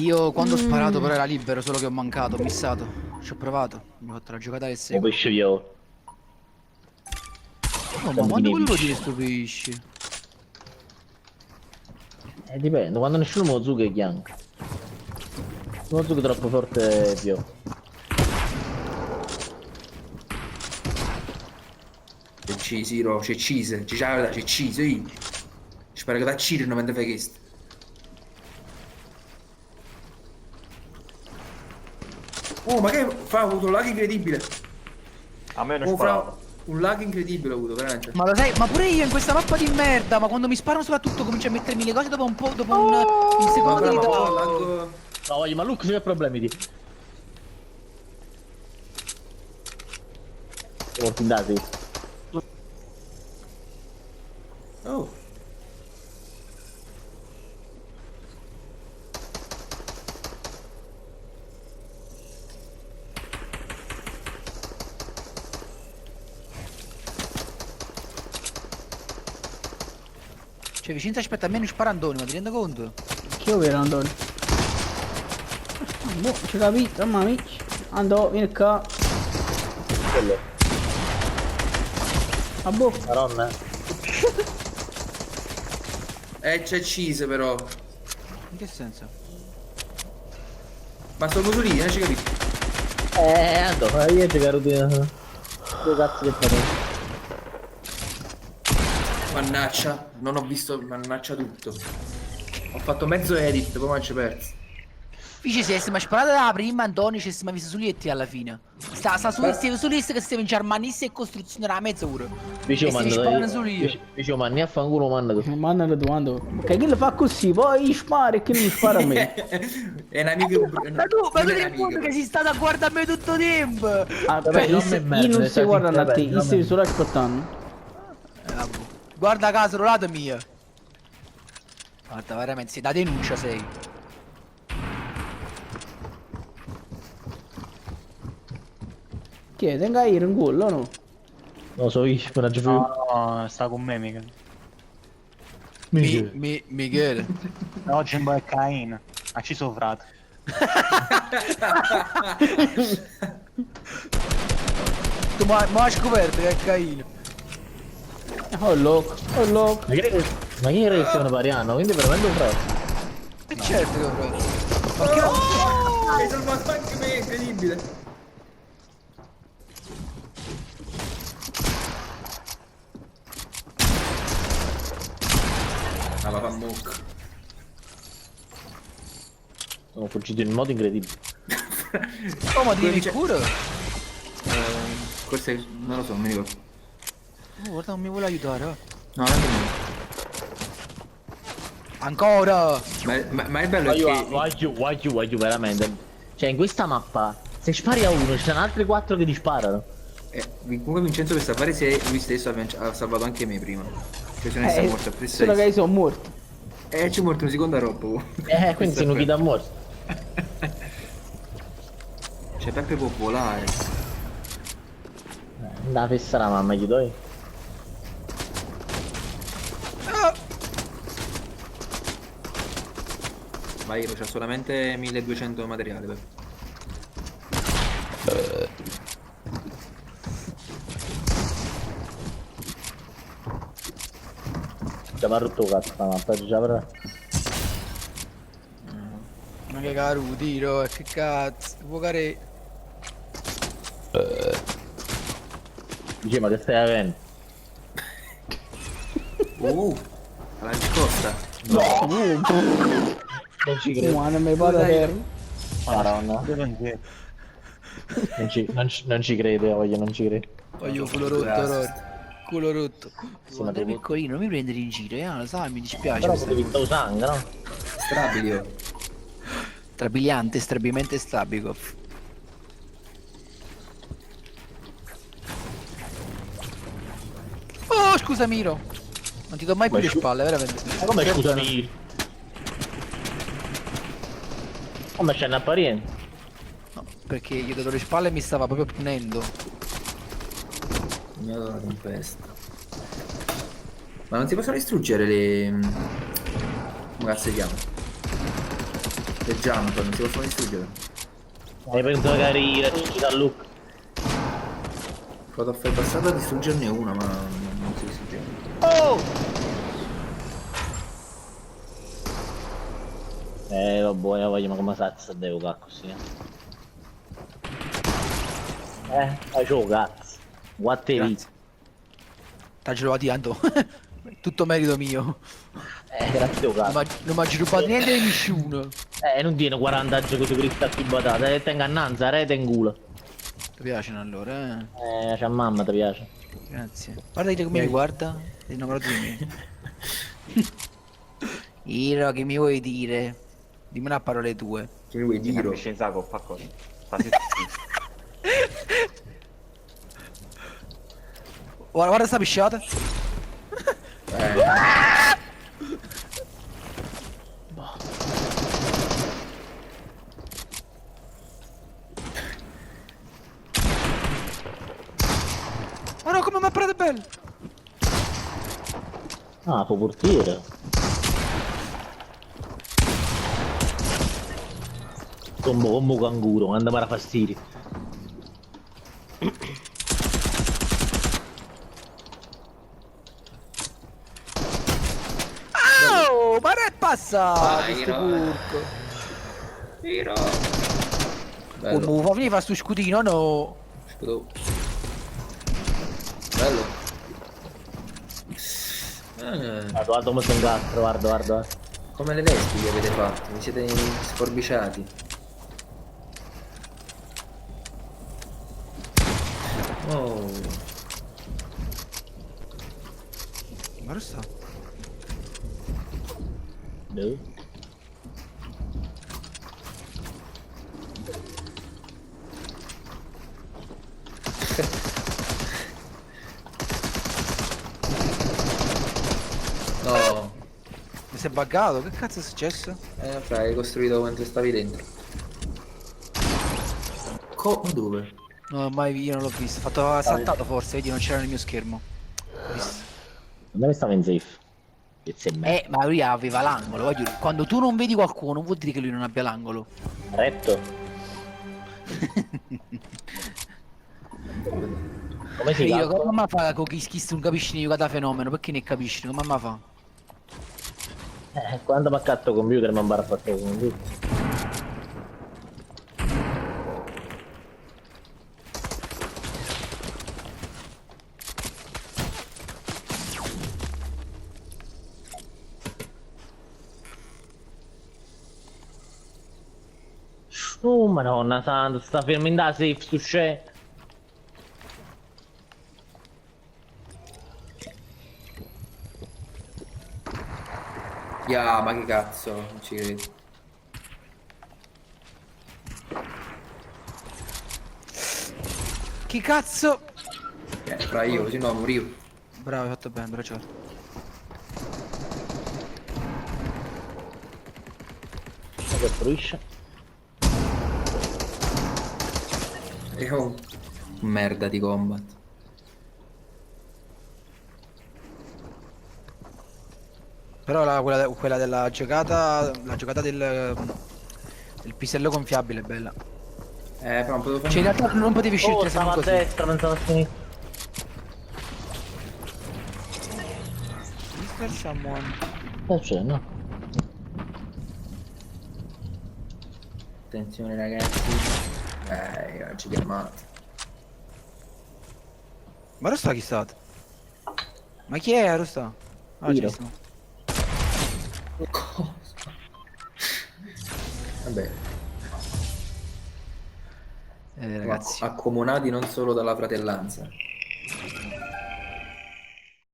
Io quando ho sparato però era libero, solo che ho mancato, ho missato. Ci ho provato, mi ho fatto la giocata del O secolo. pesce viola. Oh, ma quando Bambini volevo pesci. dire sto pesce? Dipende, quando nessuno Mozuki è bianco. Mozuki è troppo forte è viola. C'è cheese, Ro, c'è cheese, c'è cheese, io. Spero che t'accidino mentre fai questo. Oh, ma che fa? Ho avuto un lag incredibile. A me non Oh, fra, sparato. un lag incredibile ho avuto, veramente. Ma lo sai, ma pure io in questa mappa di merda, ma quando mi sparano soprattutto comincio a mettermi le cose dopo un po', dopo un Ma secondo fra, di ma poi ritardo. lag... No, voglio, ma Luke c'è problemi di. Molti dati. Oh. Cioè vicino si aspetta a me non spara Andoni, ma ti rendi conto? Che io vero Andoni? Boh, ci capito, mamma mia. Andò, vieni qua. Quello. A boh. Maronna. C'è cheese però. In che senso? Ma sto coso lì, non ci capito. Andò, io giocare di. Due cazzo che fare. Mannaccia, non ho visto, mannaccia tutto. Ho fatto mezzo edit, poi non ci perso. Dice se avessimo sparato da prima Andoni ci siamo visto Sulietti alla fine. Sta su lista che stiamo in Germanista e costruzione da mezz'ora. Dicevo, E si manda sparano solo io. Dicevo, manni a fanculo, manda tu. Manda la domanda. Ok, chi lo fa così? Poi spara e chi non spara a me? È un amico. Ma tu ti rendi conto che sei stato a guardare me tutto il tempo? Ah, Vabbè, cioè, non mi io merda, non stai stai guardando a zitto, te, vabbè, io stai vabbè. solo ascoltando. Vabbè. Guarda caso, l'olato è mio. Guarda, veramente, sei da denuncia sei. Chi è? Tenga io in gol o no? Non lo so, io, per la giù. No, sta con me, mica. Michele. Oggi in è Cain. Ma ci sono frate. Tu mi hai scoperto che è Caino. Oh loco, oh loco. Ma chi era che siamo pariano? Quindi veramente un frate. E certo che ho provato. Hai salvato anche me, incredibile. Ah, va mucca. Sono fuggito in modo incredibile. Oh, ma ti devi cura? Questo è... non lo so, non mi ricordo. Oh, guarda, non mi vuole aiutare. No, non è vero. Ancora! Ma il bello è che... Vai giù, veramente. Cioè, in questa mappa, se spari a uno, ci sono altri 4 che ti sparano. Comunque Vincenzo per salvare se lui stesso ha salvato anche me prima. Che se ne sta morto a presto. Solo che io sono morto. Ci è morto una seconda roba. Quindi sei un kid a morto. Cioè Peppe può volare. Da festa la mamma, gli doi. Vai, c'ha solamente 1200 materiale. Peppe. Già mi ha rotto cazzo la mappa, già avrà. Ma che caro, tiro, che cazzo, giocare. Dice, ma che stai avendo? Alla riscosta. Non ci credo. Ma non mi vado a terra. Madonna. Non ci credo, voglio, non ci credo. Voglio culo rotto, Ror. Culo rotto. Sì, ma Guarda, tu- piccolino, non mi prendere in giro, lo sai, mi dispiace. Però questa potevi cosa. stare sangue, no? Strabilio. Strabiliante, strabilmente Stabikov. Oh, scusa Miro. Non ti do mai più le spalle, veramente. Ma come scusami? Come c'è una parente? No, perché io ti do le spalle e mi stava proprio punendo. Mi ha dato la tempesta. Ma non si possono distruggere le... come cazzo si chiama? Le jump, non si possono distruggere. Hai pensato che arrivi da Luke? Ho provato a fare passato a distruggerne una, ma non si distruggeva. Oh! Vabbè, voglio, ma come cazzo devo cacco così? Facevo cazzo. Guatte vite. T'ha girato tanto. Tutto merito mio. Grazie o cazzo. Non mi ha rubato niente di nessuno. Non tiene 40 giochi per sta più batata, te ingannanza, rete in culo. Ti piacciono allora, eh? C'è mamma, ti piace. Grazie. Guarda come mi guarda. Sei innamorato di me. Iro, che mi vuoi dire? Dimmi una parole tue. Che mi vuoi dire? Scienza coppa cosa. Guarda sta pisciata. Ma no, come mi ha preso bello. Ah, può portiere. Tombo come un canguro, anda a fastidio. Oh, ma non è passato Vai, sto no. porco. Tiro. Come Bello. fa finire fa sto scudino, no? Scudo. Bello. Guarda come sono incastro, guarda. Come le vesti che avete fatto? Vi siete sforbiciati. Oh. Guarda sta. No. No. Mi sei buggato? Che cazzo è successo? Fra, hai costruito mentre stavi dentro. Dove? No, mai io non l'ho visto. Ho fatto saltato forse, vedi, non c'era nel mio schermo. Ho visto. Dove stava in safe? Pezzi e me. Ma lui aveva l'angolo, voglio dire, quando tu non vedi qualcuno non vuol dire che lui non abbia l'angolo. Retto. Come si E io calcola? come mamma fa con chi non capisci ne giocata fenomeno, perché ne capisci? Come mamma fa? Quando mi accatto il computer mi impara a fare il computer. Oh madonna santa, sta fermo in da safe su c'è. Ya, ma che cazzo, non ci credo. Che cazzo? Fra io, così no, morivo. Bravo, hai fatto bene, bravo Giorgio. Che fruisce? E oh. Merda di combat. Però quella della giocata, la giocata del pisello gonfiabile è bella. Però non potevo fare Cioè in realtà non potevi Oh, scegliere se stava non a così. destra, pensavo a sinistra. Mr. Someone. C'è, no? Attenzione ragazzi. Oggi chiamato. Ma Rosta chi è stato? Ma chi è Rosta? Ah, Io. ci sono. Cosa? Vabbè, Ragazzi. accomunati non solo dalla fratellanza.